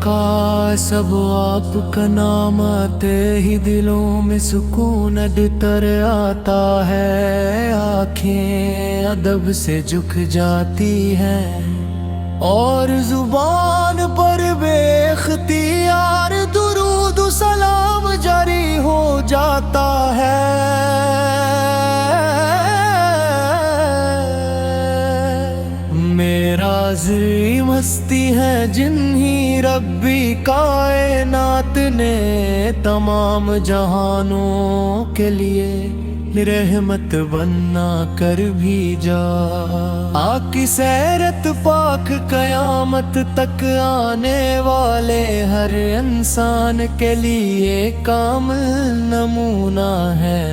آقا سب آپ کا نام آتے ہی دلوں میں سکون ڈر آتا ہے، آنکھیں ادب سے جھک جاتی ہیں اور زبان پر بے اختیار درود و سلام جاری ہو جاتا ہے۔ میرا زی مستی ہے جنہی ربی کائنات نے تمام جہانوں کے لیے رحمت بنا کر بھیجا۔ آقی سیرت پاک قیامت تک آنے والے ہر انسان کے لیے کامل نمونہ ہے۔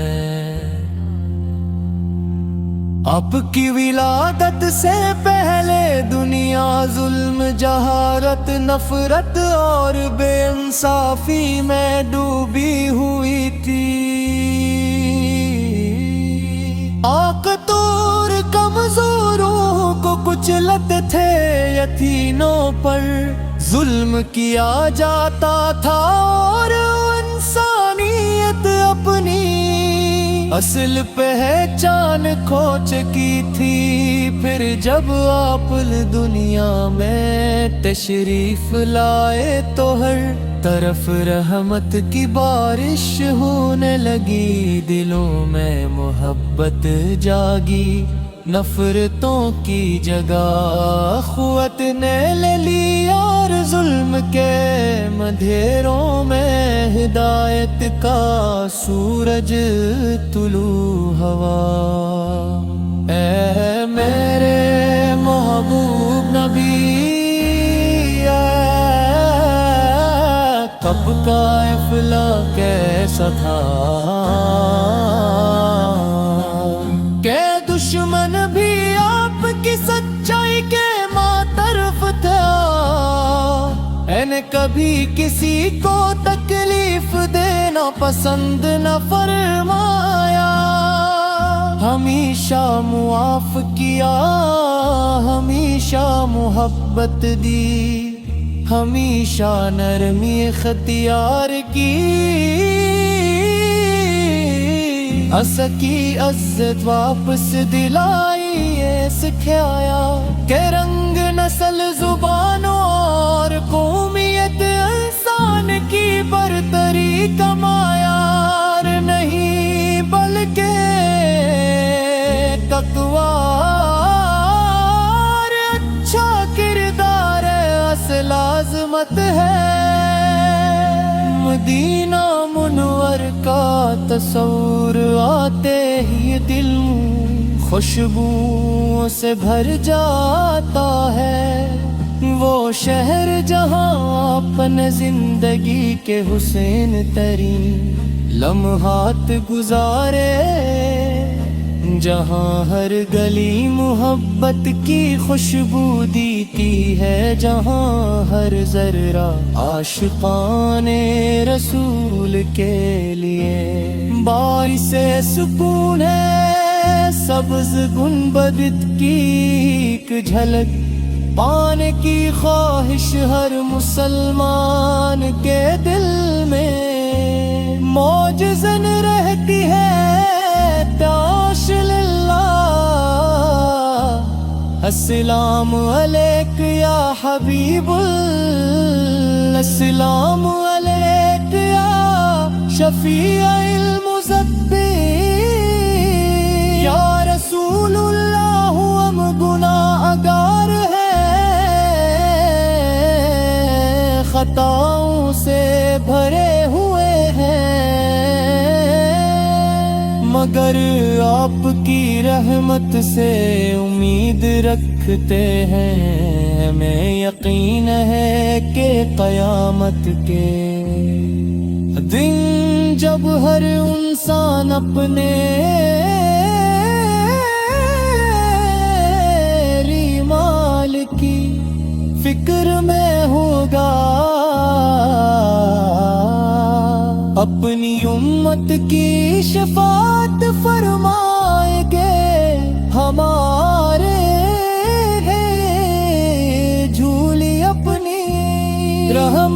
آپ کی ولادت سے پہلے دنیا ظلم، جہالت، نفرت اور بے انصافی میں ڈوبی ہوئی تھی۔ آقا طور کمزوروں کو کچلتے تھے، یتیموں پر ظلم کیا جاتا تھا اور انسانیت اپنی اصل پہچان کھو چکی تھی۔ پھر جب آپ دنیا میں تشریف لائے تو ہر طرف رحمت کی بارش ہونے لگی، دلوں میں محبت جاگی، نفرتوں کی جگہ اخوت نے لے لی اور ظلم کے اندھیروں میں ہدایت کا سورج طلوع ہوا۔ اے میرے محبوب نبی، کب کا افلا کیسا تھا کہ دشمن بھی آپ کی سچائی کے ماترف تھا۔ کبھی کسی کو تکلیف دینا پسند نہ فرمایا، ہمیشہ معاف کیا، ہمیشہ محبت دی، ہمیشہ نرمی اختیار کی، کی عزت واپس دلائی، سکھایا کہ رنگ، نسل، زبان اور قومیت انسان کی برتری کا معیار نہیں بلکہ تقوی اور اچھا کردار اصل عظمت ہے۔ مدینہ منور کا تصور آتے ہی دل خوشبو سے بھر جاتا ہے، وہ شہر جہاں اپنے زندگی کے حسین ترین لمحات گزارے، جہاں ہر گلی محبت کی خوشبو دیتی ہے، جہاں ہر ذرہ عاشقان رسول کے لیے باعث سکون ہے۔ سبز گنبد کی ایک جھلک پانے کی خواہش ہر مسلمان کے دل میں معجزن رہتی ہے۔ تاش للہ السلام علیک یا حبیب اللہ، السلام علیک یا شفیع المذنبین، یا رسول اللہ ہم گناہ گار ہیں، خطاؤں سے بھرے ہوئے ہیں، مگر آپ کی رحمت سے امید رکھتے ہیں، ہمیں یقین ہے کہ قیامت کے دن جب ہر انسان اپنے مال کی فکر میں ہوگا، اپنی امت کی شفاعت فرمائیں گے ہمارے جھولی اپنی رحمت